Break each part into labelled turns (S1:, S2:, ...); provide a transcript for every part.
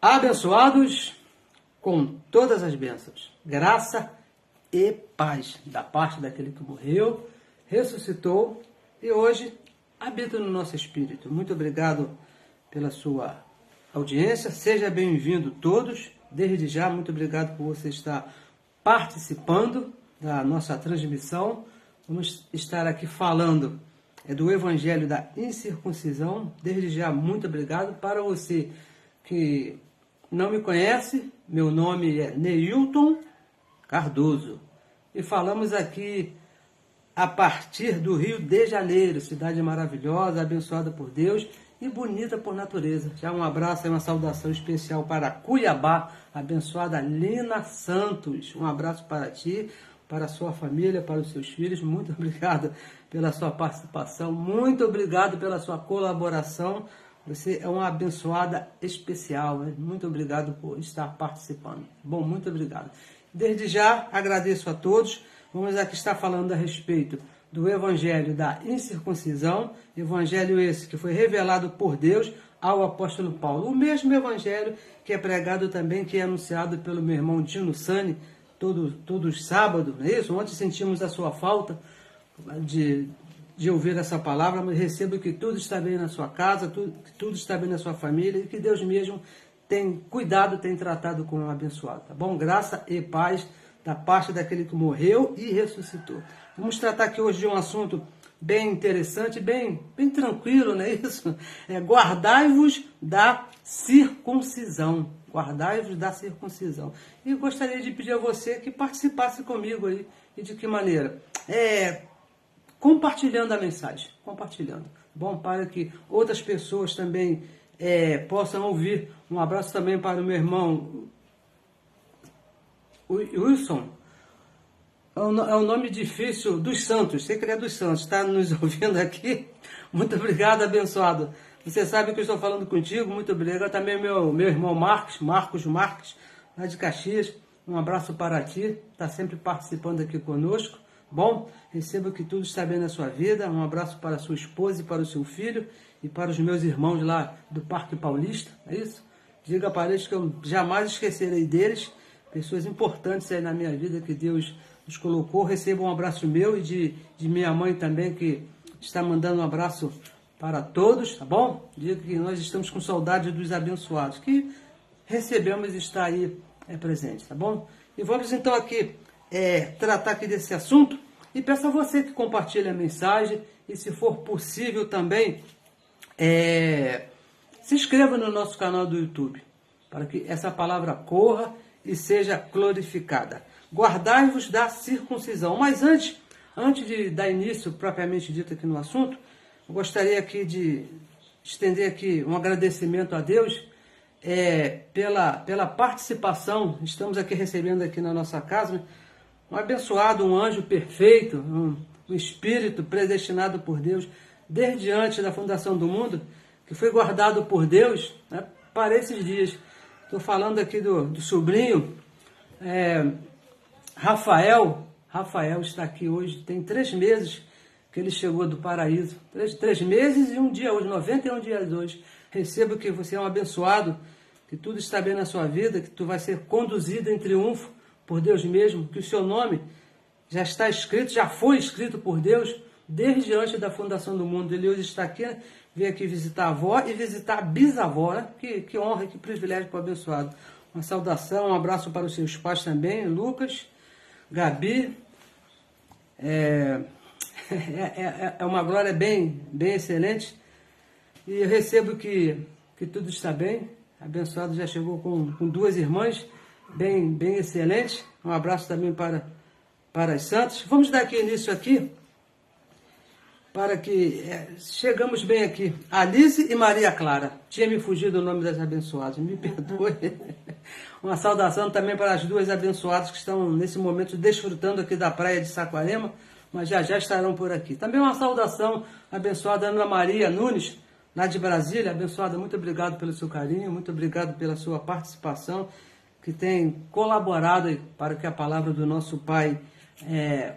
S1: Abençoados com todas as bênçãos, graça e paz da parte daquele que morreu, ressuscitou e hoje habita no nosso espírito. Muito obrigado pela sua audiência, seja bem-vindo todos, desde já, muito obrigado por você estar participando da nossa transmissão. Vamos estar aqui falando do Evangelho da Incircuncisão, desde já, muito obrigado. Para você que não me conhece, meu nome é Neilton Cardoso e falamos aqui a partir do Rio de Janeiro, cidade maravilhosa, abençoada por Deus e bonita por natureza. Já um abraço e uma saudação especial para Cuiabá, abençoada Lina Santos. Um abraço para ti, para a sua família, para os seus filhos. Muito obrigado pela sua participação, muito obrigado pela sua colaboração. Você é uma abençoada especial, né? Muito obrigado por estar participando. Bom, muito obrigado. Desde já, agradeço a todos. Vamos aqui estar falando a respeito do Evangelho da Incircuncisão, Evangelho esse que foi revelado por Deus ao apóstolo Paulo. O mesmo Evangelho que é pregado também, que é anunciado pelo meu irmão Dino Sani, todos sábados, não é isso? Ontem sentimos a sua falta de ouvir essa palavra, mas recebo que tudo está bem na sua casa, que tudo está bem na sua família e que Deus mesmo tem cuidado, tem tratado com o abençoado, tá bom? Graça e paz da parte daquele que morreu e ressuscitou. Vamos tratar aqui hoje de um assunto bem interessante, bem tranquilo, não é isso? Guardai-vos da circuncisão. Guardai-vos da circuncisão. E gostaria de pedir a você que participasse comigo aí. E de que maneira? Compartilhando a mensagem, compartilhando. Bom, para que outras pessoas também possam ouvir. Um abraço também para o meu irmão Wilson. É um nome difícil, dos Santos, sei que ele é dos Santos, está nos ouvindo aqui. Muito obrigado, abençoado. Você sabe que eu estou falando contigo, muito obrigado. Também meu irmão Marcos Marques, lá de Caxias. Um abraço para ti, está sempre participando aqui conosco. Bom, receba que tudo está bem na sua vida. Um abraço para a sua esposa e para o seu filho e para os meus irmãos lá do Parque Paulista, é isso? Diga para eles que eu jamais esquecerei deles, pessoas importantes aí na minha vida que Deus nos colocou. Receba um abraço meu e de minha mãe também, que está mandando um abraço para todos, tá bom? Diga que nós estamos com saudade dos abençoados, que recebemos e está aí presente, tá bom? E vamos então aqui tratar aqui desse assunto e peço a você que compartilhe a mensagem e, se for possível também, se inscreva no nosso canal do YouTube, para que essa palavra corra e seja glorificada. Guardai-vos da circuncisão. Mas antes de dar início propriamente dito aqui no assunto, eu gostaria aqui de estender aqui um agradecimento a Deus pela participação. Estamos aqui recebendo aqui na nossa casa um abençoado, um anjo perfeito, um espírito predestinado por Deus desde antes da fundação do mundo, que foi guardado por Deus, né, para esses dias. Estou falando aqui do sobrinho Rafael. Rafael está aqui hoje, tem 3 meses que ele chegou do paraíso. 3 meses e um dia hoje, 91 dias hoje. Receba que você é um abençoado, que tudo está bem na sua vida, que tu vai ser conduzido em triunfo por Deus mesmo, que o seu nome já está escrito, já foi escrito por Deus desde antes da fundação do mundo. Ele hoje está aqui, veio aqui visitar a avó e visitar a bisavó, né? Que honra, que privilégio para o abençoado. Uma saudação, um abraço para os seus pais também, Lucas, Gabi. É uma glória bem excelente. E eu recebo que tudo está bem. Abençoado já chegou com 2 irmãs, bem excelente. Um abraço também para as santas. Vamos dar aqui início aqui, para que chegamos bem aqui. Alice e Maria Clara. Tinha me fugido o nome das abençoadas, me perdoe. Uma saudação também para as 2 abençoadas que estão nesse momento desfrutando aqui da praia de Saquarema, mas já estarão por aqui. Também uma saudação abençoada Ana Maria Nunes, lá de Brasília. Abençoada, muito obrigado pelo seu carinho, muito obrigado pela sua participação, que tem colaborado para que a palavra do nosso Pai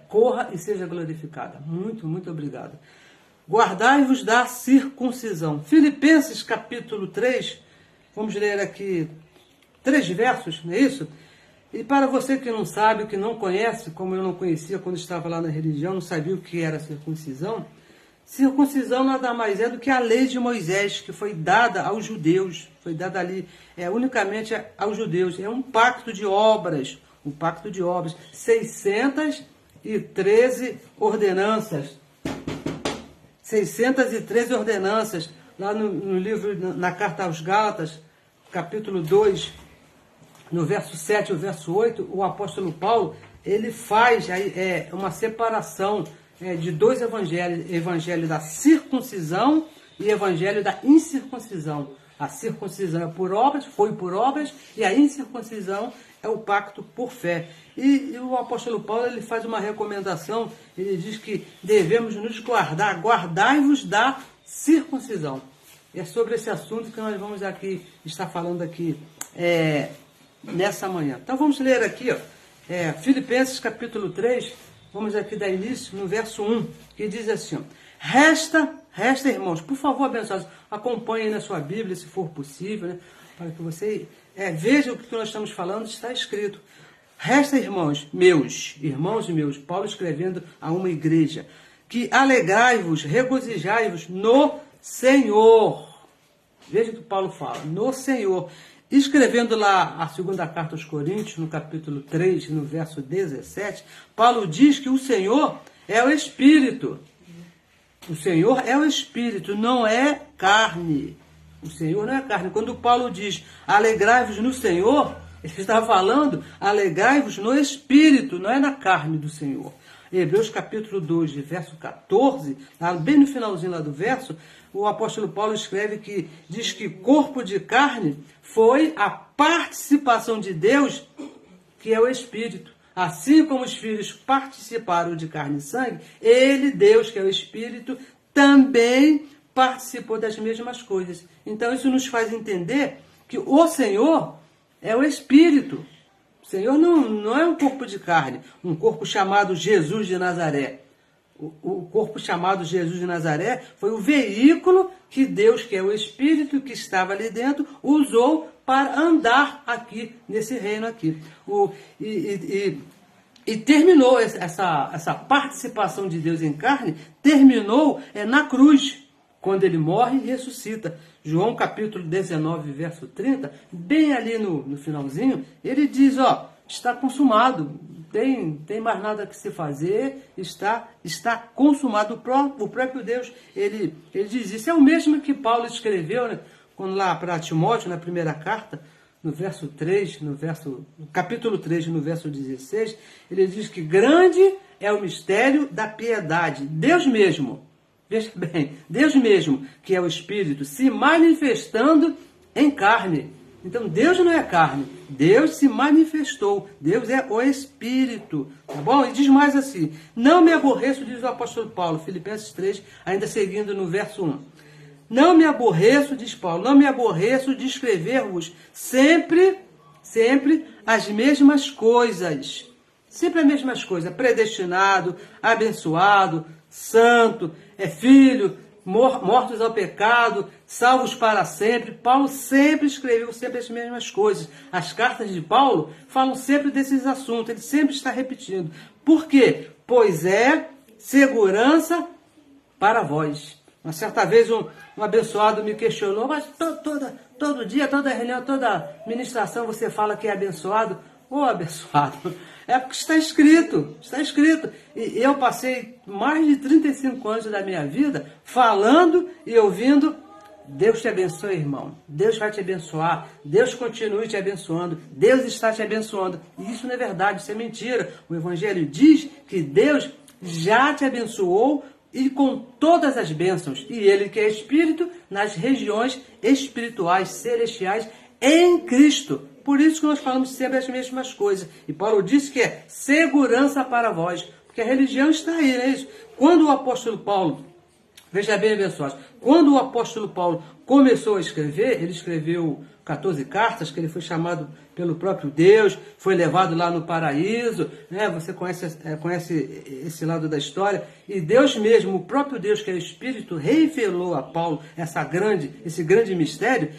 S1: corra e seja glorificada. Muito obrigado. Guardai-vos da circuncisão. Filipenses capítulo 3, vamos ler aqui 3 versos, não é isso? E para você que não sabe, que não conhece, como eu não conhecia quando estava lá na religião, não sabia o que era circuncisão, circuncisão nada mais é do que a lei de Moisés, que foi dada aos judeus, foi dada ali unicamente aos judeus. É um pacto de obras, 613 ordenanças. 613 ordenanças, lá no livro, na carta aos Gálatas, capítulo 2, no verso 7 e o verso 8, o apóstolo Paulo, ele faz uma separação de 2 evangelhos, evangelho da circuncisão e evangelho da incircuncisão. A circuncisão é por obras, foi por obras, e a incircuncisão é o pacto por fé. E o apóstolo Paulo, ele faz uma recomendação, ele diz que devemos nos guardar, guardai-vos da circuncisão. E é sobre esse assunto que nós vamos aqui estar falando aqui nessa manhã. Então vamos ler aqui, Filipenses capítulo 3, vamos aqui dar início no verso 1, que diz assim, resta, irmãos, por favor, abençoados, acompanhem na sua Bíblia, se for possível, né, para que você veja o que nós estamos falando, está escrito. Resta, irmãos meus, Paulo escrevendo a uma igreja, que alegrai-vos, regozijai-vos no Senhor. Veja o que Paulo fala, no Senhor. Escrevendo lá a segunda carta aos Coríntios, no capítulo 3, no verso 17, Paulo diz que o Senhor é o Espírito. O Senhor é o Espírito, não é carne. O Senhor não é carne. Quando Paulo diz, alegrai-vos no Senhor, ele está falando, alegrai-vos no Espírito, não é na carne do Senhor. Hebreus capítulo 2, verso 14, bem no finalzinho lá do verso, o apóstolo Paulo escreve que, diz que corpo de carne foi a participação de Deus, que é o Espírito. Assim como os filhos participaram de carne e sangue, ele, Deus, que é o Espírito, também participou das mesmas coisas. Então isso nos faz entender que o Senhor é o Espírito. O Senhor não é um corpo de carne, um corpo chamado Jesus de Nazaré. O corpo chamado Jesus de Nazaré foi o veículo que Deus, que é o Espírito que estava ali dentro, usou para andar aqui, nesse reino aqui. E terminou essa participação de Deus em carne, terminou na cruz, quando ele morre e ressuscita. João capítulo 19, verso 30, bem ali no finalzinho, ele diz, está consumado, tem mais nada que se fazer, está consumado. O próprio Deus, ele diz isso. É o mesmo que Paulo escreveu, né, quando lá para Timóteo, na primeira carta, no verso 3, no capítulo 3, no verso 16, ele diz que grande é o mistério da piedade. Deus mesmo, veja bem, Deus mesmo, que é o Espírito, se manifestando em carne. Então Deus não é carne, Deus se manifestou, Deus é o Espírito, tá bom? E diz mais assim, não me aborreço, diz o apóstolo Paulo, Filipenses 3, ainda seguindo no verso 1. Não me aborreço, diz Paulo, não me aborreço de escrever-vos sempre as mesmas coisas. Sempre as mesmas coisas, predestinado, abençoado, santo, filho, mortos ao pecado, salvos para sempre. Paulo sempre escreveu sempre as mesmas coisas. As cartas de Paulo falam sempre desses assuntos, ele sempre está repetindo. Por quê? Pois é segurança para vós. Uma certa vez um abençoado me questionou, mas todo dia, toda reunião, toda ministração você fala que é abençoado. Ô abençoado, é porque está escrito, está escrito. E eu passei mais de 35 anos da minha vida falando e ouvindo, Deus te abençoe, irmão, Deus vai te abençoar, Deus continue te abençoando, Deus está te abençoando. E isso não é verdade, isso é mentira. O Evangelho diz que Deus já te abençoou e com todas as bênçãos, e Ele que é Espírito, nas regiões espirituais, celestiais, em Cristo. Por isso que nós falamos sempre as mesmas coisas. E Paulo disse que é segurança para vós, porque a religião está aí, não é isso? Quando o apóstolo Paulo Veja bem, abençoados, quando o apóstolo Paulo começou a escrever, ele escreveu 14 cartas, que ele foi chamado pelo próprio Deus, foi levado lá no paraíso, né? Você conhece esse lado da história, e Deus mesmo, o próprio Deus, que é o Espírito, revelou a Paulo esse grande mistério.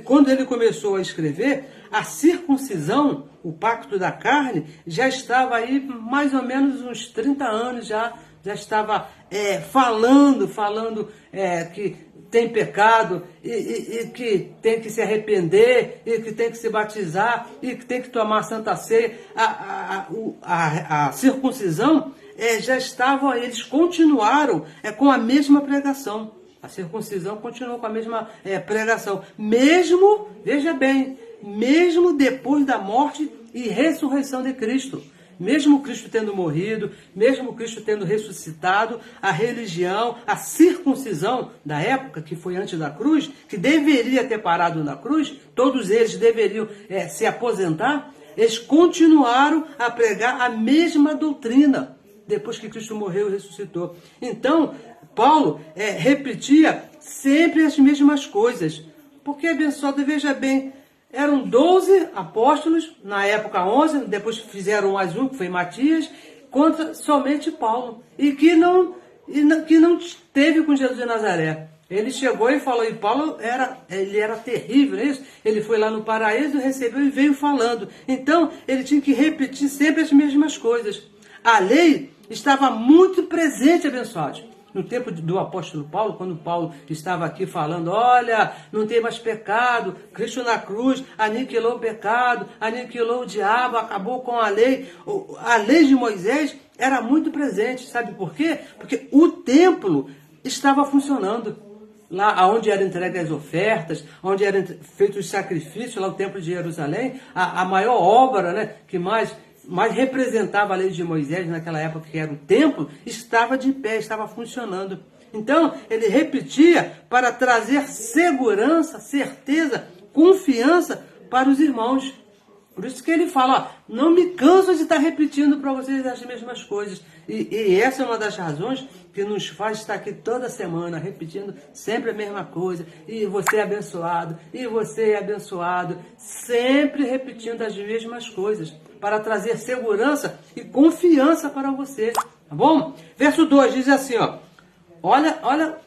S1: Quando ele começou a escrever, a circuncisão, o pacto da carne, já estava aí mais ou menos uns 30 anos, já estava falando que tem pecado e que tem que se arrepender e que tem que se batizar e que tem que tomar a Santa Ceia. A circuncisão já estava, eles continuaram com a mesma pregação. A circuncisão continuou com a mesma pregação. Mesmo, veja bem, mesmo depois da morte e ressurreição de Cristo. Mesmo Cristo tendo morrido, mesmo Cristo tendo ressuscitado, a religião, a circuncisão da época, que foi antes da cruz, que deveria ter parado na cruz, todos eles deveriam se aposentar, eles continuaram a pregar a mesma doutrina, depois que Cristo morreu e ressuscitou. Então, Paulo repetia sempre as mesmas coisas. Porque, abençoado, veja bem, eram 12 apóstolos, na época 11, depois fizeram mais um, que foi Matias, contra somente Paulo. E que não esteve com Jesus de Nazaré. Ele chegou e falou, e Paulo ele era terrível, não é isso? Ele foi lá no paraíso, recebeu e veio falando. Então, ele tinha que repetir sempre as mesmas coisas. A lei estava muito presente, abençoados. No tempo do apóstolo Paulo, quando Paulo estava aqui falando, olha, não tem mais pecado, Cristo na cruz aniquilou o pecado, aniquilou o diabo, acabou com a lei. A lei de Moisés era muito presente, sabe por quê? Porque o templo estava funcionando. Lá onde eram entregues as ofertas, onde eram feitos os sacrifícios, lá o templo de Jerusalém, a maior obra, né, que mais representava a lei de Moisés naquela época, que era o templo, estava de pé, estava funcionando. Então, ele repetia para trazer segurança, certeza, confiança para os irmãos. Por isso que ele fala, não me canso de estar repetindo para vocês as mesmas coisas. E essa é uma das razões que nos faz estar aqui toda semana, repetindo sempre a mesma coisa. E você é abençoado, e você é abençoado. Sempre repetindo as mesmas coisas, para trazer segurança e confiança para você. Tá bom? Verso 2 diz assim, ó. Olha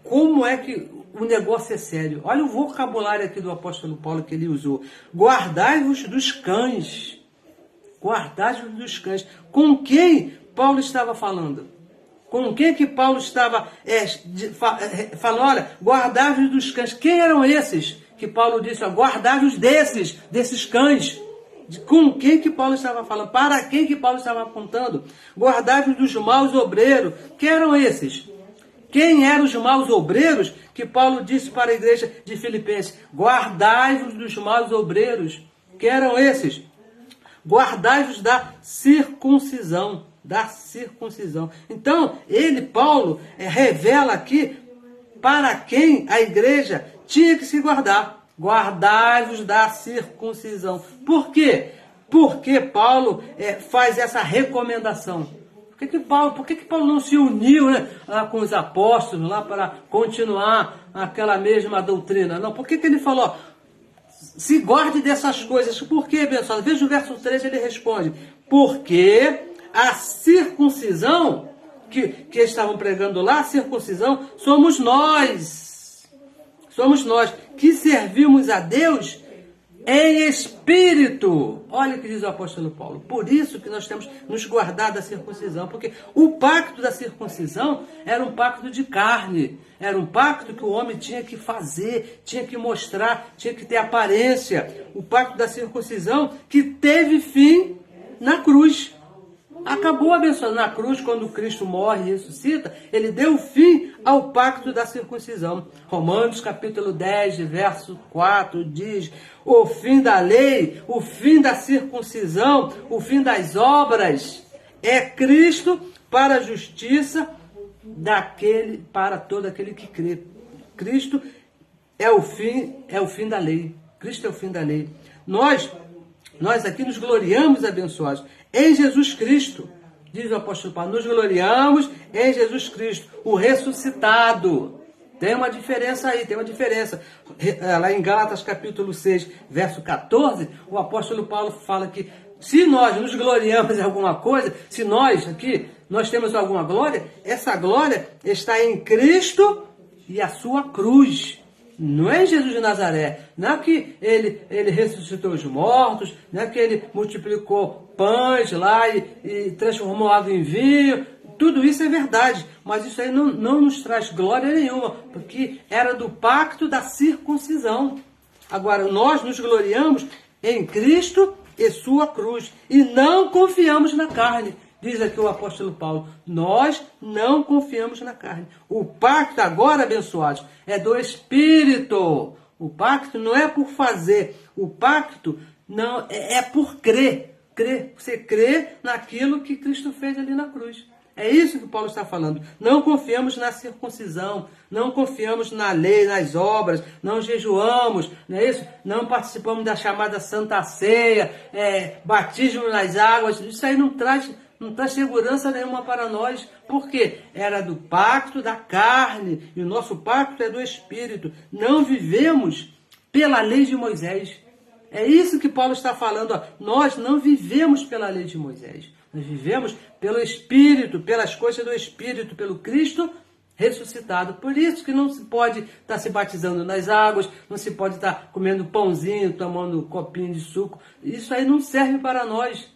S1: como é que o negócio é sério. Olha o vocabulário aqui do apóstolo Paulo que ele usou. Guardai-vos dos cães. Guardai-vos dos cães. Com quem Paulo estava falando? Com quem que Paulo estava falando? Olha, guardai-vos dos cães. Quem eram esses? Que Paulo disse, ó, guardai-vos desses cães. Com quem que Paulo estava falando? Para quem que Paulo estava apontando? Guardai-vos dos maus obreiros. Quem eram esses? Quem eram os maus obreiros que Paulo disse para a igreja de Filipenses? Guardai-vos dos maus obreiros. Quem eram esses? Guardai-vos da circuncisão. Da circuncisão. Então, Paulo, revela aqui para quem a igreja tinha que se guardar. Guardai-vos da circuncisão. Por quê? Porque Paulo faz essa recomendação. Por que Paulo não se uniu, né, lá com os apóstolos lá para continuar aquela mesma doutrina? Não, por que ele falou, se guarde dessas coisas? Por quê, abençoado? Veja o verso 3, ele responde, porque a circuncisão que estavam pregando lá, a circuncisão, somos nós que servimos a Deus em espírito. Olha o que diz o apóstolo Paulo. Por isso que nós temos nos guardado da circuncisão, porque o pacto da circuncisão era um pacto de carne, era um pacto que o homem tinha que fazer, tinha que mostrar, tinha que ter aparência. O pacto da circuncisão que teve fim na cruz. Acabou abençoado na cruz, quando Cristo morre e ressuscita, ele deu fim ao pacto da circuncisão. Romanos capítulo 10, verso 4 diz, o fim da lei, o fim da circuncisão, o fim das obras é Cristo para a justiça para todo aquele que crê. Cristo é o fim da lei. Cristo é o fim da lei. Nós aqui nos gloriamos, abençoados, em Jesus Cristo. Diz o apóstolo Paulo, nos gloriamos em Jesus Cristo, o ressuscitado. Tem uma diferença aí, tem uma diferença. Lá em Gálatas capítulo 6, verso 14, o apóstolo Paulo fala que se nós nos gloriamos em alguma coisa, se nós aqui, nós temos alguma glória, essa glória está em Cristo e a sua cruz. Não é em Jesus de Nazaré, não é que ele ressuscitou os mortos, não é que ele multiplicou pães lá e transformou água em vinho. Tudo isso é verdade, mas isso aí não nos traz glória nenhuma, porque era do pacto da circuncisão. Agora, nós nos gloriamos em Cristo e sua cruz, e não confiamos na carne. Diz aqui o apóstolo Paulo, nós não confiamos na carne. O pacto agora, abençoados, é do Espírito. O pacto não é por fazer, o pacto não é por crer. Você crê naquilo que Cristo fez ali na cruz. É isso que Paulo está falando. Não confiamos na circuncisão, não confiamos na lei, nas obras, não jejuamos, não é isso? Não participamos da chamada Santa Ceia, batismo nas águas. Isso aí não traz segurança nenhuma para nós, porque era do pacto da carne, e o nosso pacto é do Espírito. Não vivemos pela lei de Moisés. É isso que Paulo está falando. Ó. Nós não vivemos pela lei de Moisés. Nós vivemos pelo Espírito, pelas coisas do Espírito, pelo Cristo ressuscitado. Por isso que não se pode estar se batizando nas águas, não se pode estar comendo pãozinho, tomando um copinho de suco. Isso aí não serve para nós.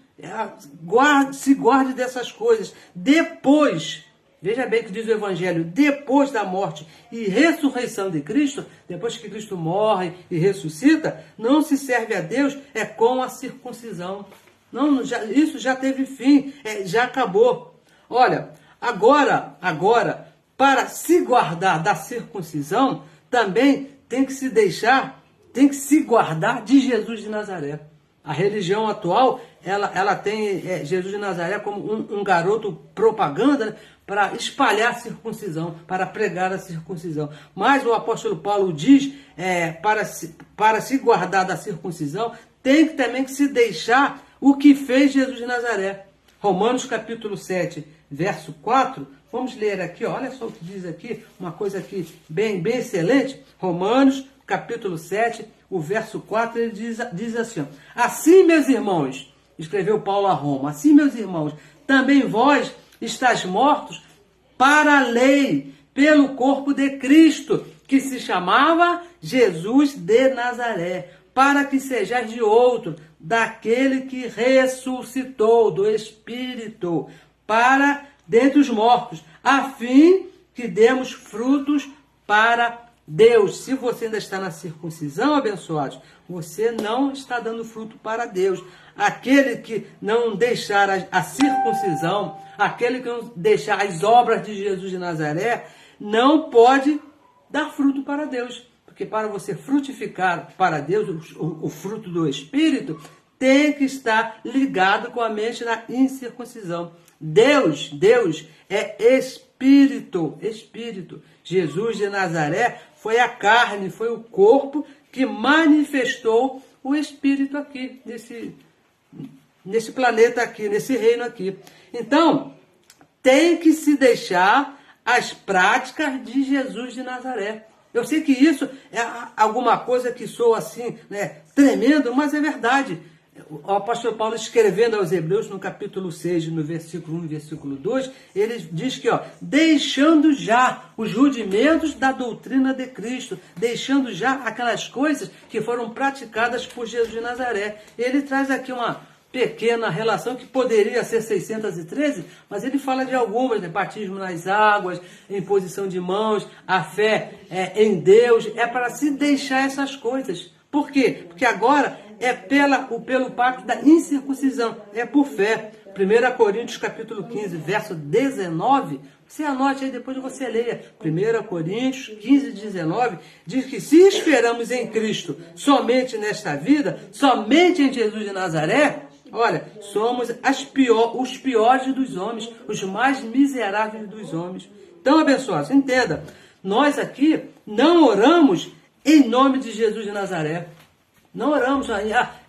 S1: Se guarde dessas coisas. Depois, veja bem o que diz o Evangelho, depois da morte e ressurreição de Cristo, depois que Cristo morre e ressuscita, não se serve a Deus com a circuncisão. Não, isso já teve fim, já acabou. Olha, agora, para se guardar da circuncisão, também tem que se guardar de Jesus de Nazaré. A religião atual, ela tem Jesus de Nazaré como um garoto propaganda, né, para espalhar a circuncisão, para pregar a circuncisão. Mas o apóstolo Paulo diz, para se guardar da circuncisão, tem também que se deixar o que fez Jesus de Nazaré. Romanos capítulo 7, verso 4, vamos ler aqui, olha só o que diz aqui, uma coisa aqui bem excelente. Romanos capítulo 7, o verso 4, ele diz assim, ó, assim, meus irmãos, escreveu Paulo a Roma, assim, meus irmãos, também vós estáis mortos para a lei, pelo corpo de Cristo, que se chamava Jesus de Nazaré, para que sejais de outro, daquele que ressuscitou do Espírito, para dentre os mortos, a fim que demos frutos para Deus. Se você ainda está na circuncisão, abençoados, você não está dando fruto para Deus. Aquele que não deixar a circuncisão, aquele que não deixar as obras de Jesus de Nazaré, não pode dar fruto para Deus. Porque para você frutificar para Deus, o fruto do Espírito, tem que estar ligado com a mente na incircuncisão. Deus é Espírito. Jesus de Nazaré foi a carne, foi o corpo que manifestou o Espírito aqui, nesse planeta aqui, nesse reino aqui. Então, tem que se deixar as práticas de Jesus de Nazaré. Eu sei que isso é alguma coisa que soa assim, né, tremendo, mas é verdade. O apóstolo Paulo, escrevendo aos Hebreus, no capítulo 6, no versículo 1 e versículo 2, ele diz que, deixando já os rudimentos da doutrina de Cristo, deixando já aquelas coisas que foram praticadas por Jesus de Nazaré. Ele traz aqui uma pequena relação que poderia ser 613, mas ele fala de algumas, né? Batismo nas águas, imposição de mãos, a fé em Deus, é para se deixar essas coisas. Por quê? Porque agora é pelo pacto da incircuncisão, é por fé. 1 Coríntios capítulo 15, verso 19, você anote aí, depois você leia. 1 Coríntios 15, 19, diz que se esperamos em Cristo somente nesta vida, somente em Jesus de Nazaré, olha, somos os piores dos homens, os mais miseráveis dos homens. Então, abençoados, entenda, nós aqui não oramos em nome de Jesus de Nazaré. Não oramos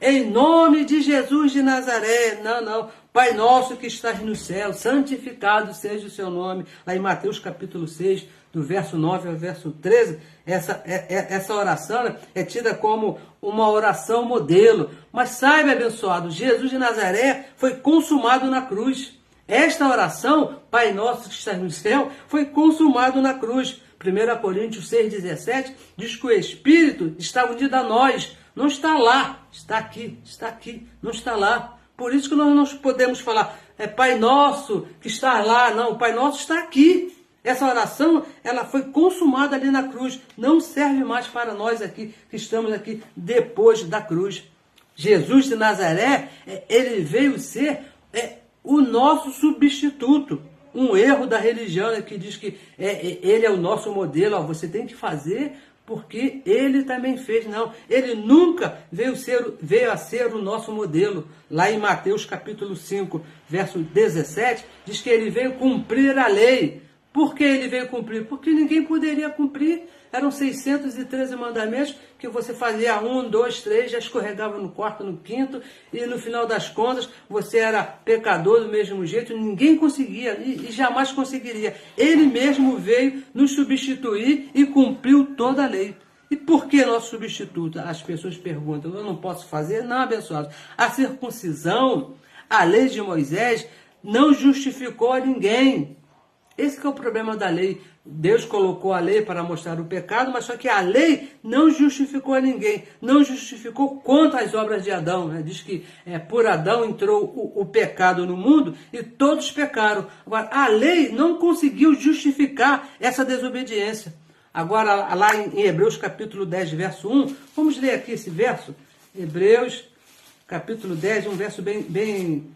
S1: em nome de Jesus de Nazaré. Não. Pai nosso que estás no céu, santificado seja o seu nome. Lá em Mateus capítulo 6, do verso 9 ao verso 13, essa oração é tida como uma oração modelo. Mas saiba, abençoado, Jesus de Nazaré foi consumado na cruz. Esta oração, Pai nosso que estás no céu, foi consumado na cruz. 1 Coríntios 6,17 diz que o Espírito está unido a nós. Não está lá, está aqui, não está lá. Por isso que nós não podemos falar, Pai Nosso que está lá. Não, o Pai Nosso está aqui. Essa oração, ela foi consumada ali na cruz. Não serve mais para nós aqui, que estamos aqui depois da cruz. Jesus de Nazaré, ele veio ser o nosso substituto. Um erro da religião que diz que ele é o nosso modelo. Você tem que fazer porque ele também fez. Não, ele nunca veio a ser o nosso modelo. Lá em Mateus capítulo 5, verso 17, diz que ele veio cumprir a lei. Por que ele veio cumprir? Porque ninguém poderia cumprir. Eram 613 mandamentos que você fazia 1, 2, 3, já escorregava no quarto, no quinto, e no final das contas você era pecador do mesmo jeito, ninguém conseguia e jamais conseguiria. Ele mesmo veio nos substituir e cumpriu toda a lei. E por que nosso substituto? As pessoas perguntam, eu não posso fazer? Não, abençoados. A circuncisão, a lei de Moisés, não justificou a ninguém. Esse que é o problema da lei. Deus colocou a lei para mostrar o pecado, mas só que a lei não justificou a ninguém. Não justificou quanto às obras de Adão. Né? Diz que por Adão entrou o pecado no mundo e todos pecaram. Agora, a lei não conseguiu justificar essa desobediência. Agora, lá em Hebreus capítulo 10, verso 1, vamos ler aqui esse verso. Hebreus capítulo 10, um verso bem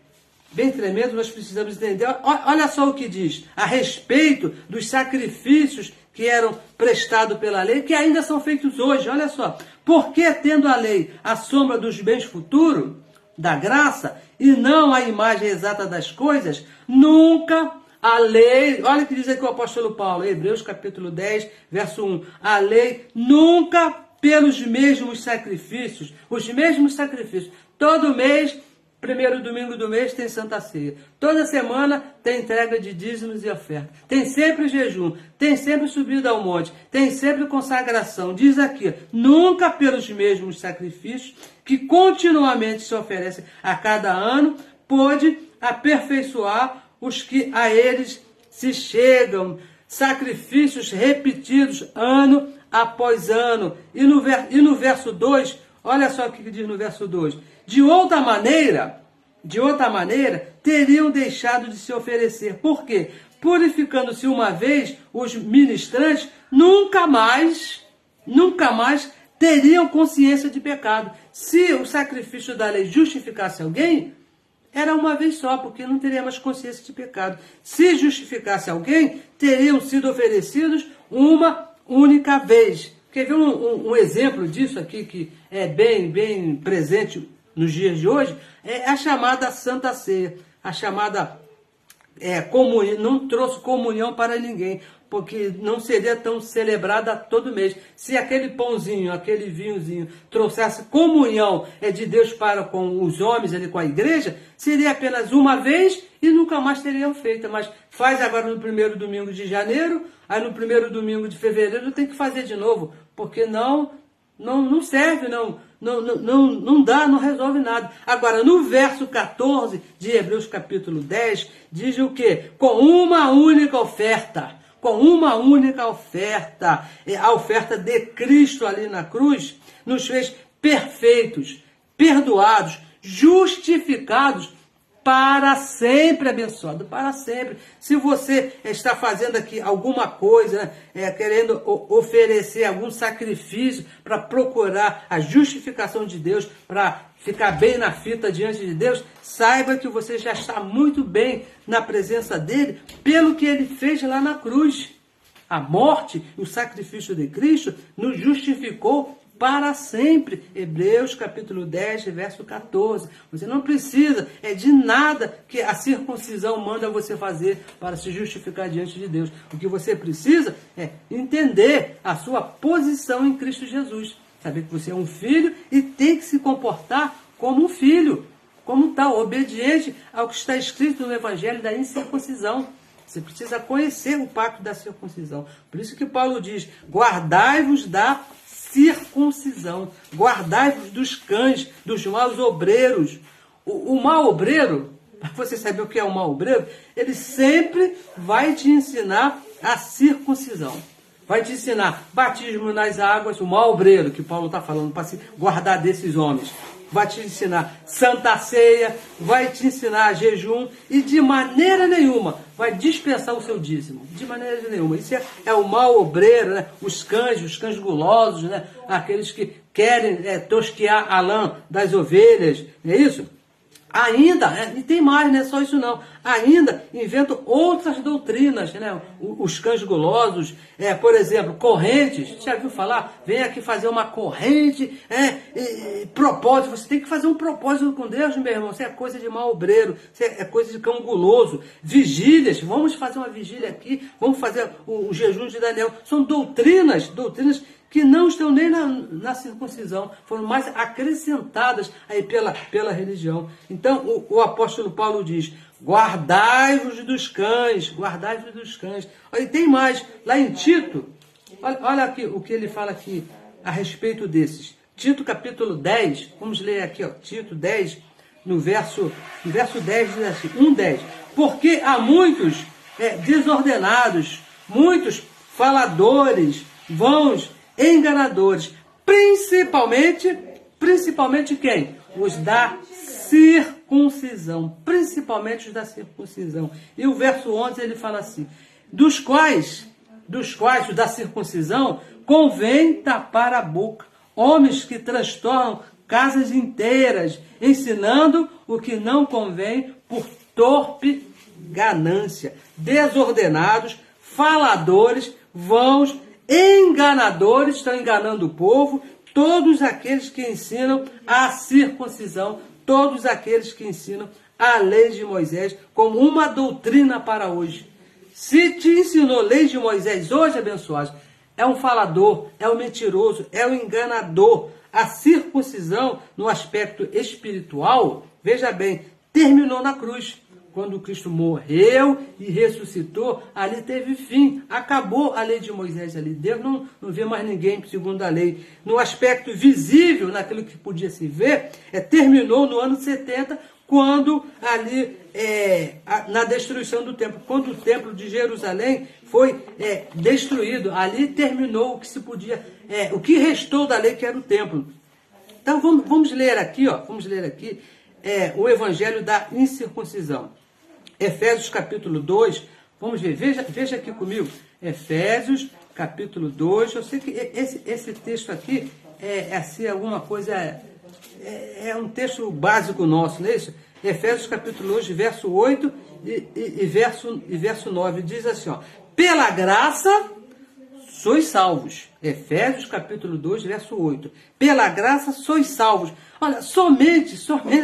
S1: tremendo, nós precisamos entender. Olha só o que diz a respeito dos sacrifícios que eram prestados pela lei, que ainda são feitos hoje. Olha só, porque tendo a lei a sombra dos bens futuros, da graça, e não a imagem exata das coisas, nunca a lei, olha o que diz aqui o apóstolo Paulo, Hebreus capítulo 10, verso 1, a lei nunca pelos mesmos sacrifícios, todo mês, primeiro domingo do mês tem Santa Ceia. Toda semana tem entrega de dízimos e ofertas. Tem sempre jejum. Tem sempre subida ao monte. Tem sempre consagração. Diz aqui, nunca pelos mesmos sacrifícios que continuamente se oferecem a cada ano, pode aperfeiçoar os que a eles se chegam. Sacrifícios repetidos ano após ano. E no verso 2, olha só o que diz no verso 2. De outra maneira, teriam deixado de se oferecer. Por quê? Purificando-se uma vez, os ministrantes nunca mais teriam consciência de pecado. Se o sacrifício da lei justificasse alguém, era uma vez só, porque não teria mais consciência de pecado. Se justificasse alguém, teriam sido oferecidos uma única vez. Quer ver um exemplo disso aqui, que é bem presente nos dias de hoje? É a chamada Santa Ceia. A chamada comunhão, não trouxe comunhão para ninguém, porque não seria tão celebrada todo mês. Se aquele pãozinho, aquele vinhozinho trouxesse comunhão de Deus para com os homens, com a igreja, seria apenas uma vez e nunca mais teriam feito. Mas faz agora no primeiro domingo de janeiro, aí no primeiro domingo de fevereiro tem que fazer de novo, porque não serve, não dá, não resolve nada. Agora, no verso 14 de Hebreus capítulo 10, diz o quê? Com uma única oferta, a oferta de Cristo ali na cruz, nos fez perfeitos, perdoados, justificados para sempre, abençoado, para sempre. Se você está fazendo aqui alguma coisa, querendo oferecer algum sacrifício para procurar a justificação de Deus, para ficar bem na fita diante de Deus, saiba que você já está muito bem na presença dele, pelo que ele fez lá na cruz. A morte e o sacrifício de Cristo nos justificou para sempre. Hebreus capítulo 10, verso 14. Você não precisa de nada que a circuncisão manda você fazer para se justificar diante de Deus. O que você precisa é entender a sua posição em Cristo Jesus. Saber que você é um filho e tem que se comportar como um filho. como tal, obediente ao que está escrito no Evangelho da incircuncisão. Você precisa conhecer o pacto da circuncisão. Por isso que Paulo diz, guardai-vos da circuncisão, guardai-vos dos cães, dos maus obreiros. O mau obreiro, para você saber o que é o mau obreiro, ele sempre vai te ensinar a circuncisão. Vai te ensinar batismo nas águas, o mau obreiro que Paulo está falando, para se guardar desses homens. Vai te ensinar Santa Ceia, vai te ensinar jejum e de maneira nenhuma vai dispensar o seu dízimo. De maneira nenhuma. Isso é o mau obreiro, né? Os cães gulosos, né? Aqueles que querem tosquear a lã das ovelhas, não é isso? Ainda, e tem mais, não é só isso não, ainda inventam outras doutrinas, né? Os cães gulosos, por exemplo, correntes, já viu falar? Vem aqui fazer uma corrente, propósito, você tem que fazer um propósito com Deus, meu irmão, isso é coisa de mau obreiro, isso é coisa de cão guloso. Vigílias, vamos fazer uma vigília aqui, vamos fazer o jejum de Daniel, são doutrinas que não estão nem na circuncisão, foram mais acrescentadas aí pela religião. Então, o apóstolo Paulo diz, guardai-vos dos cães, guardai-vos dos cães. E tem mais, lá em Tito, olha aqui o que ele fala aqui a respeito desses. Tito capítulo 10, vamos ler aqui, ó, Tito 10, no verso 10, diz assim, 1:10. Porque há muitos desordenados, muitos faladores, vãos, enganadores, principalmente quem? Os da circuncisão, principalmente os da circuncisão. E o verso 11 ele fala assim, dos quais os da circuncisão convém tapar a boca, homens que transtornam casas inteiras, ensinando o que não convém por torpe ganância, desordenados, faladores, vãos, enganadores, estão enganando o povo, todos aqueles que ensinam a circuncisão, todos aqueles que ensinam a lei de Moisés como uma doutrina para hoje. Se te ensinou lei de Moisés hoje, abençoado, é um falador, é um mentiroso, é um enganador. A circuncisão, no aspecto espiritual, veja bem, terminou na cruz. Quando Cristo morreu e ressuscitou, ali teve fim. Acabou a lei de Moisés ali. Deus não vê mais ninguém segundo a lei. No aspecto visível, naquilo que podia se ver, terminou no ano 70, quando ali, na destruição do templo, quando o templo de Jerusalém foi destruído, ali terminou o que se podia, o que restou da lei, que era o templo. Então vamos ler aqui, o evangelho da incircuncisão. Efésios capítulo 2, vamos ver, veja aqui comigo, Efésios capítulo 2, eu sei que esse texto aqui é assim, alguma coisa, é um texto básico nosso, não é isso? Efésios capítulo 2, verso 8 e verso 9, diz assim, ó, pela graça sois salvos. Efésios capítulo 2, verso 8. Pela graça sois salvos. Olha, somente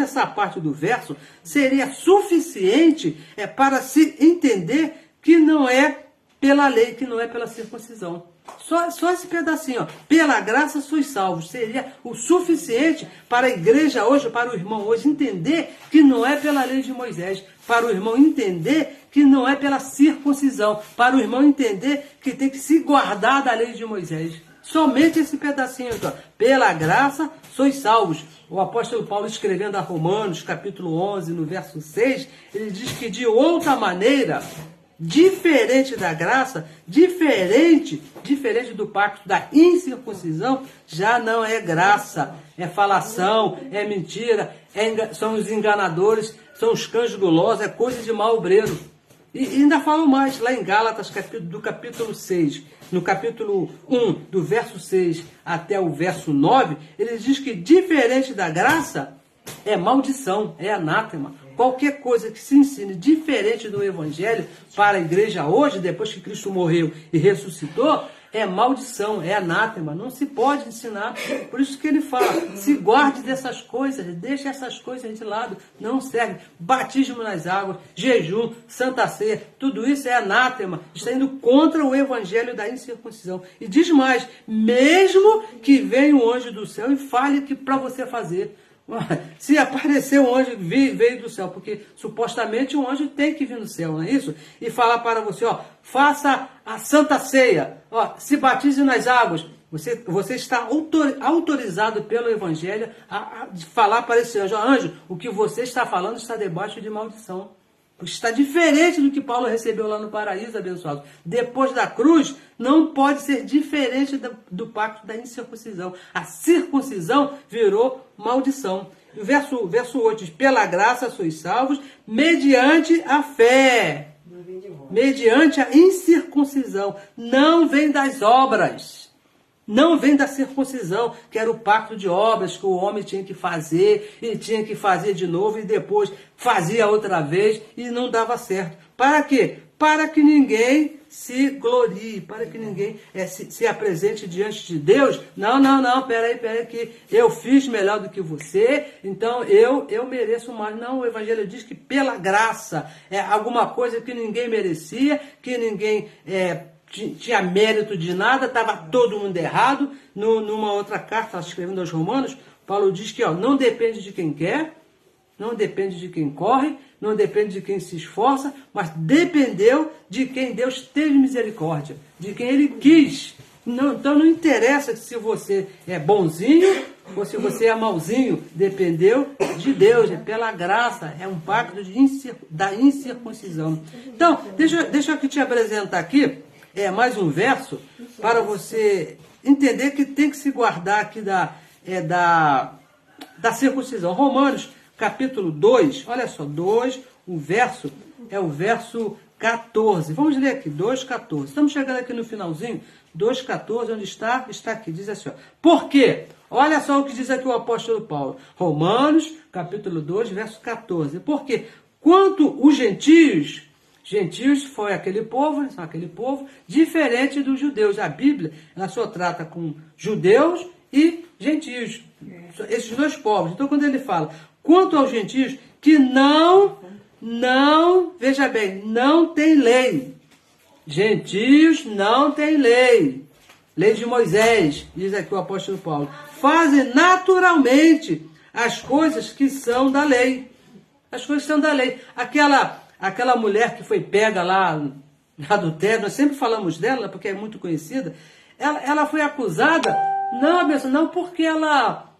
S1: essa parte do verso seria suficiente para se entender que não é pela lei, que não é pela circuncisão. Só esse pedacinho, ó. Pela graça sois salvos, seria o suficiente para a igreja hoje, para o irmão hoje entender que não é pela lei de Moisés, para o irmão entender que não é pela circuncisão, para o irmão entender que tem que se guardar da lei de Moisés. Somente esse pedacinho aqui, ó. Pela graça sois salvos. O apóstolo Paulo, escrevendo a Romanos, capítulo 11, no verso 6, ele diz que de outra maneira, diferente da graça, diferente do pacto da incircuncisão, já não é graça, é falação, é mentira, são os enganadores, são os cães gulosos, é coisa de mau obreiro. E ainda falo mais, lá em Gálatas, do capítulo 6, no capítulo 1, do verso 6 até o verso 9, ele diz que diferente da graça é maldição, é anátema. Qualquer coisa que se ensine diferente do Evangelho para a igreja hoje, depois que Cristo morreu e ressuscitou, é maldição, é anátema, não se pode ensinar. Por isso que ele fala, se guarde dessas coisas, deixe essas coisas de lado, não serve. Batismo nas águas, jejum, Santa Ceia, tudo isso é anátema, está indo contra o evangelho da incircuncisão. E diz mais, mesmo que venha um anjo do céu e fale que para você fazer, Se apareceu um anjo, veio do céu, porque supostamente um anjo tem que vir do céu, não é isso? E falar para você, ó, faça a Santa Ceia, ó, se batize nas águas. Você está autorizado pelo Evangelho a falar para esse anjo, ó, anjo, o que você está falando está debaixo de maldição. Está diferente do que Paulo recebeu lá no paraíso, abençoado. Depois da cruz, não pode ser diferente do pacto da incircuncisão. A circuncisão virou maldição. O verso 8 diz, pela graça sois salvos, mediante a fé. Mediante a incircuncisão. Não vem das obras. Não vem da circuncisão, que era o pacto de obras que o homem tinha que fazer, e tinha que fazer de novo, e depois fazia outra vez, e não dava certo. Para quê? Para que ninguém se glorie, para que ninguém se apresente diante de Deus. Não, peraí, que eu fiz melhor do que você, então eu mereço mais. Não, o Evangelho diz que pela graça, é alguma coisa que ninguém merecia, que ninguém tinha mérito de nada, estava todo mundo errado. Numa outra carta, escrevendo aos Romanos, Paulo diz que não depende de quem quer, não depende de quem corre, não depende de quem se esforça, mas dependeu de quem Deus teve misericórdia, de quem Ele quis. Então não interessa se você é bonzinho ou se você é malzinho, dependeu de Deus, é pela graça, é um pacto da incircuncisão. Então, deixa eu aqui te apresentar aqui, mais um verso, para você entender que tem que se guardar aqui da circuncisão. Romanos, capítulo 2, olha só, 2, o verso 14. Vamos ler aqui, 2,14. Estamos chegando aqui no finalzinho, 2,14, onde está? Está aqui, diz assim, ó. Por quê? Olha só o que diz aqui o apóstolo Paulo. Romanos, capítulo 2, verso 14. Por quê? Quanto os gentios foi aquele povo, são aquele povo diferente dos judeus. A Bíblia, ela só trata com judeus e gentios, esses dois povos. Então, quando ele fala, quanto aos gentios que veja bem, não tem lei. Gentios não tem lei. Lei de Moisés, diz aqui o apóstolo Paulo. Fazem naturalmente as coisas que são da lei. As coisas que são da lei. Aquela mulher que foi pega lá no adultério, nós sempre falamos dela, porque é muito conhecida, ela foi acusada, não porque ela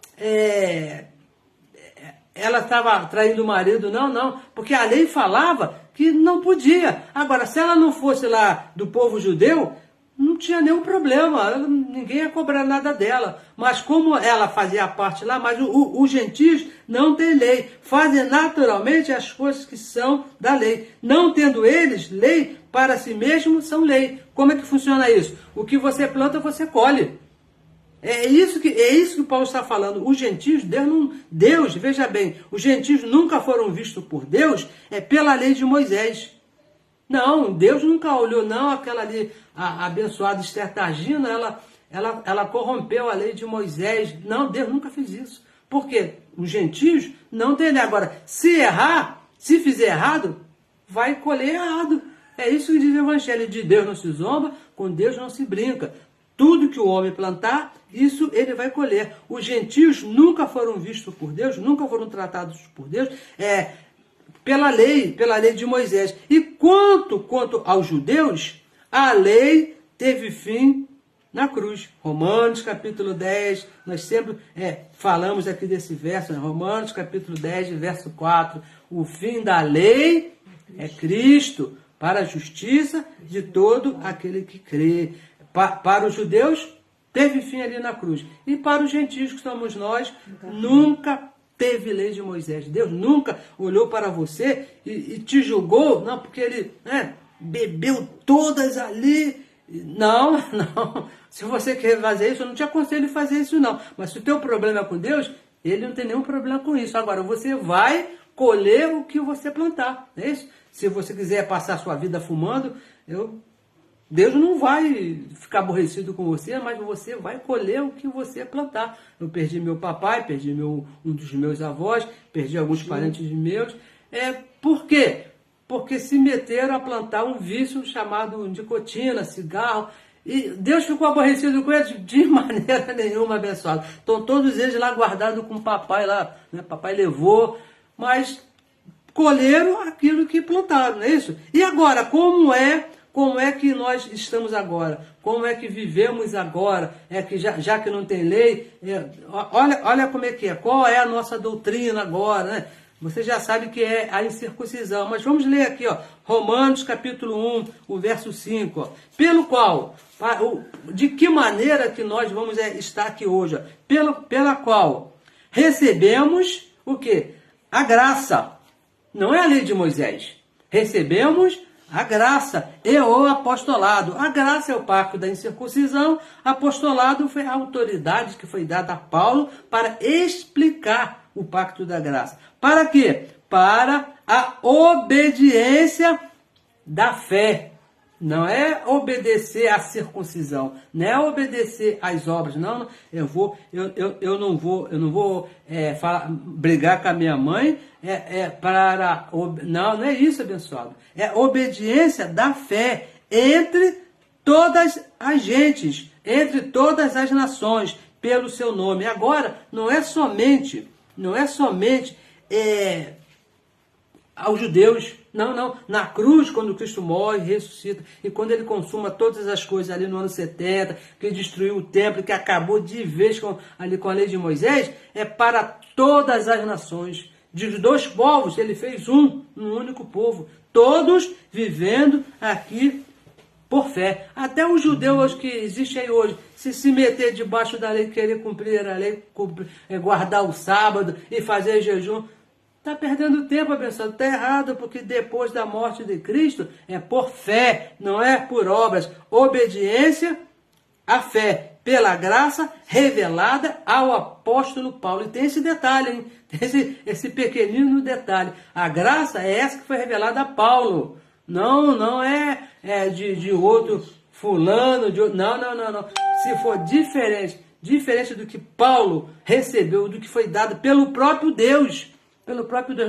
S1: estava traindo o marido, não, porque a lei falava que não podia. Agora, se ela não fosse lá do povo judeu, não tinha nenhum problema, ninguém ia cobrar nada dela. Mas como ela fazia parte lá, mas os gentios não têm lei, fazem naturalmente as coisas que são da lei. Não tendo eles lei, para si mesmos são lei. Como é que funciona isso? O que você planta, você colhe. É isso que Paulo está falando. Os gentios, Deus, veja bem, os gentios nunca foram vistos por Deus pela lei de Moisés. Não, Deus nunca olhou, aquela ali, a abençoada Esther Targina, ela corrompeu a lei de Moisés. Não, Deus nunca fez isso. Por quê? Os gentios não têm lei. Agora, se fizer errado, vai colher errado. É isso que diz o Evangelho. De Deus não se zomba, com Deus não se brinca. Tudo que o homem plantar, isso ele vai colher. Os gentios nunca foram vistos por Deus, nunca foram tratados por Deus, pela lei de Moisés. E quanto aos judeus, a lei teve fim na cruz. Romanos capítulo 10, nós sempre falamos aqui desse verso, né? Romanos capítulo 10, verso 4. O fim da lei é Cristo, para a justiça de todo aquele que crê. Para os judeus, teve fim ali na cruz. E para os gentios, que somos nós, nunca teve lei de Moisés. Deus nunca olhou para você e te julgou, não, porque ele bebeu todas ali. Não. Se você quer fazer isso, eu não te aconselho a fazer isso, não. Mas se o teu problema é com Deus, ele não tem nenhum problema com isso. Agora, você vai colher o que você plantar. É isso? Se você quiser passar a sua vida fumando, Deus não vai ficar aborrecido com você, mas você vai colher o que você plantar. Eu perdi meu papai, perdi um dos meus avós, perdi alguns parentes meus. Por quê? Porque se meteram a plantar um vício chamado nicotina, cigarro. E Deus ficou aborrecido com eles de maneira nenhuma, abençoado. Estão todos eles lá guardados com o papai lá, né? Papai levou, mas colheram aquilo que plantaram, não é isso? E agora, como é que nós estamos agora? Como é que vivemos agora? É que já que não tem lei, olha como é que é. Qual é a nossa doutrina agora, né? Você já sabe que é a incircuncisão. Mas vamos ler aqui, ó, Romanos capítulo 1, o verso 5. Ó, pelo qual, de que maneira que nós vamos estar aqui hoje? Ó, pela qual recebemos o quê? A graça. Não é a lei de Moisés. Recebemos a graça e o apostolado. A graça é o pacto da incircuncisão. Apostolado foi a autoridade que foi dada a Paulo para explicar o pacto da graça. Para quê? Para a obediência da fé. Não é obedecer à circuncisão, não é obedecer às obras. Não, eu não vou brigar com a minha mãe não é isso, abençoado. É obediência da fé entre todas as gentes, entre todas as nações, pelo seu nome. Agora, não é somente aos judeus. Não. Na cruz, quando Cristo morre, ressuscita, e quando ele consuma todas as coisas ali no ano 70, que ele destruiu o templo, que acabou de vez com a lei de Moisés, é para todas as nações. Dos dois povos, ele fez um único povo. Todos vivendo aqui por fé. Até os judeus que existem aí hoje, se meter debaixo da lei, querer cumprir a lei, guardar o sábado e fazer jejum, está perdendo tempo, abençoado. Está errado, porque depois da morte de Cristo é por fé, não é por obras. Obediência à fé, pela graça revelada ao apóstolo Paulo. E tem esse detalhe, hein? Tem esse pequenino detalhe. A graça é essa que foi revelada a Paulo. Não é de outro fulano, não. Se for diferente do que Paulo recebeu, do que foi dado pelo próprio Deus.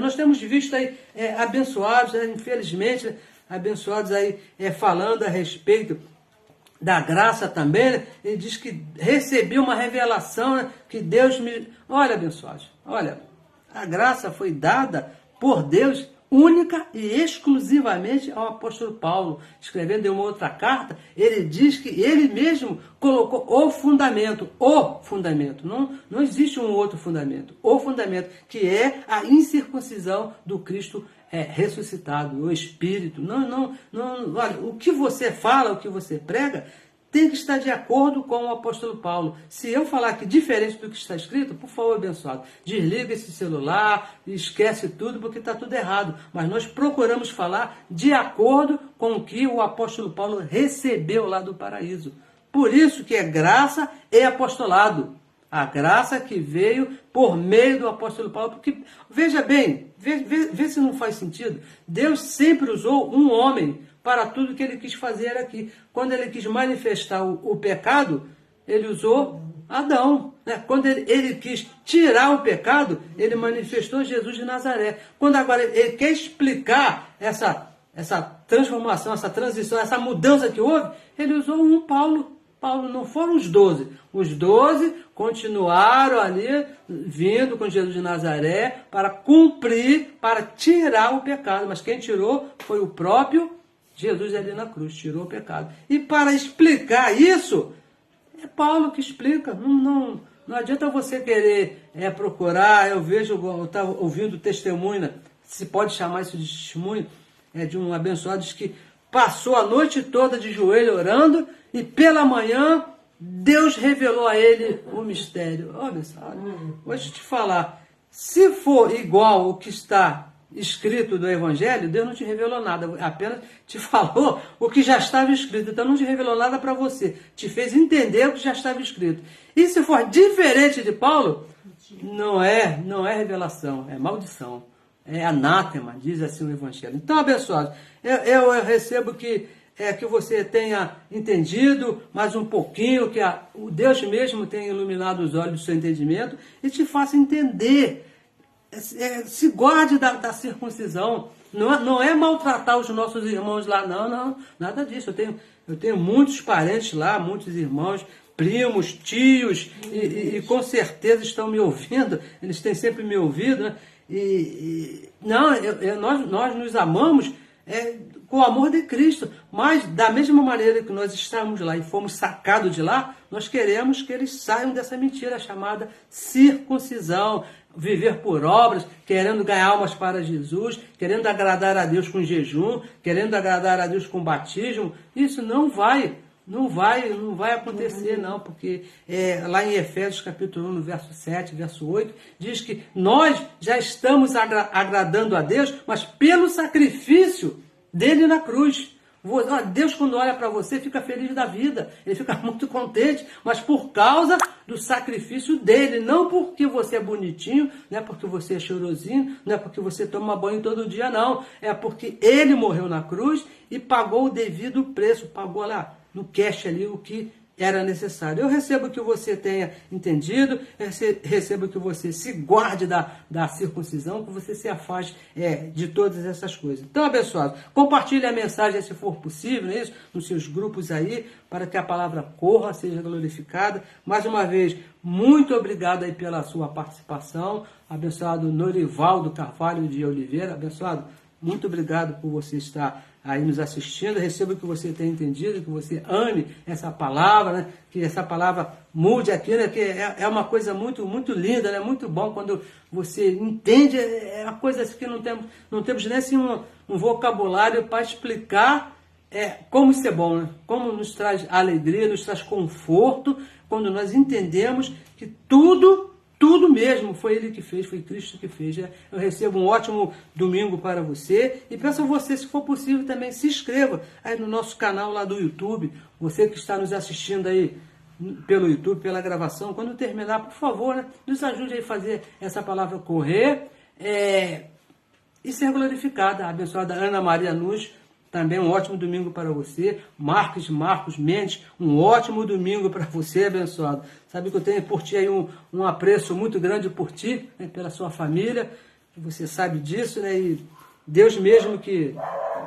S1: Nós temos visto aí abençoados, infelizmente, abençoados aí falando a respeito da graça também, né? Ele diz que recebeu uma revelação, né? Que Deus me... Olha, abençoados, olha, a graça foi dada por Deus única e exclusivamente ao apóstolo Paulo. Escrevendo em uma outra carta, ele diz que ele mesmo colocou o fundamento. Não existe um outro fundamento. O fundamento, que é a incircuncisão do Cristo ressuscitado, o Espírito. Olha, o que você fala, o que você prega, tem que estar de acordo com o apóstolo Paulo. Se eu falar que diferente do que está escrito, por favor, abençoado, desliga esse celular, esquece tudo, porque está tudo errado. Mas nós procuramos falar de acordo com o que o apóstolo Paulo recebeu lá do paraíso. Por isso que é graça e apostolado. A graça que veio por meio do apóstolo Paulo. Porque, veja bem, vê se não faz sentido. Deus sempre usou um homem para tudo que ele quis fazer aqui. Quando ele quis manifestar o pecado, ele usou Adão. Né? Quando ele quis tirar o pecado, ele manifestou Jesus de Nazaré. Quando agora ele quer explicar essa transformação, essa transição, essa mudança que houve, ele usou um Paulo. Não foram os 12. Os 12 continuaram ali, vindo com Jesus de Nazaré, para cumprir, para tirar o pecado. Mas quem tirou foi o próprio Jesus ali na cruz, tirou o pecado. E para explicar isso, é Paulo que explica. Não adianta você querer procurar. Eu estava ouvindo o testemunho, né? Se pode chamar isso de testemunho, de um abençoado, diz que passou a noite toda de joelho orando e pela manhã Deus revelou a ele o mistério. Abençoado, vou te falar, se for igual o que está escrito do Evangelho, Deus não te revelou nada, apenas te falou o que já estava escrito. Então não te revelou nada para você, te fez entender o que já estava escrito. E se for diferente de Paulo, não é revelação, é maldição, é anátema, diz assim o Evangelho. Então, abençoados, eu recebo que você tenha entendido mais um pouquinho, que o Deus mesmo tenha iluminado os olhos do seu entendimento e te faça entender. Se guarde da circuncisão. Não é maltratar os nossos irmãos lá, não, nada disso. Eu tenho muitos parentes lá, muitos irmãos, primos, tios, e com certeza estão me ouvindo, eles têm sempre me ouvido, né? Nós nos amamos com o amor de Cristo, mas da mesma maneira que nós estamos lá e fomos sacados de lá, nós queremos que eles saiam dessa mentira chamada circuncisão, viver por obras, querendo ganhar almas para Jesus, querendo agradar a Deus com jejum, querendo agradar a Deus com batismo. Isso não vai acontecer, não, porque lá em Efésios capítulo 1, no verso 7, verso 8, diz que nós já estamos agradando a Deus, mas pelo sacrifício dele na cruz. Deus, quando olha para você, fica feliz da vida, ele fica muito contente, mas por causa do sacrifício dele, não porque você é bonitinho, não é porque você é cheirosinho, não é porque você toma banho todo dia, não. É porque ele morreu na cruz e pagou o devido preço, pagou lá no cash ali o que era necessário. Eu recebo que você tenha entendido, recebo que você se guarde da circuncisão, que você se afaste de todas essas coisas. Então, abençoado, compartilhe a mensagem se for possível, isso, nos seus grupos aí, para que a palavra corra, seja glorificada. Mais uma vez, muito obrigado aí pela sua participação. Abençoado Norivaldo Carvalho de Oliveira, abençoado, muito obrigado por você estar aí nos assistindo. Recebo que você tenha entendido, que você ame essa palavra, né? Que essa palavra mude aqui, né? Que é uma coisa muito, muito linda, né? Muito bom quando você entende. É uma coisa assim que não temos nem assim um vocabulário para explicar como isso é bom, né? Como nos traz alegria, nos traz conforto, quando nós entendemos que tudo mesmo foi Ele que fez, foi Cristo que fez. Eu recebo um ótimo domingo para você e peço a você, se for possível, também se inscreva aí no nosso canal lá do YouTube. Você que está nos assistindo aí pelo YouTube, pela gravação, quando terminar, por favor, né, nos ajude aí a fazer essa palavra correr e ser glorificada. A abençoada Ana Maria Nunes, também um ótimo domingo para você. Marcos Mendes, um ótimo domingo para você, abençoado. Sabe que eu tenho por ti aí um apreço muito grande por ti, né, pela sua família. Você sabe disso, né? E Deus mesmo que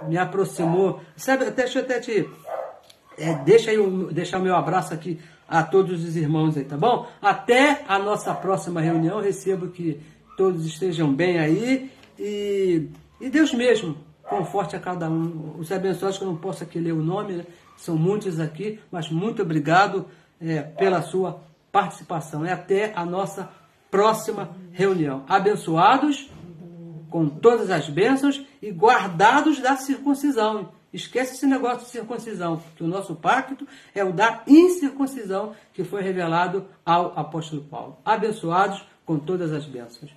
S1: me aproximou. Sabe, deixa eu até deixar o meu abraço aqui a todos os irmãos aí, tá bom? Até a nossa próxima reunião. Recebo que todos estejam bem aí. E Deus mesmo conforte a cada um. Os abençoados, que eu não posso aqui ler o nome, né? São muitos aqui, mas muito obrigado pela sua participação. Até a nossa próxima reunião. Abençoados com todas as bênçãos e guardados da circuncisão. Esquece esse negócio de circuncisão, que o nosso pacto é o da incircuncisão que foi revelado ao apóstolo Paulo. Abençoados com todas as bênçãos.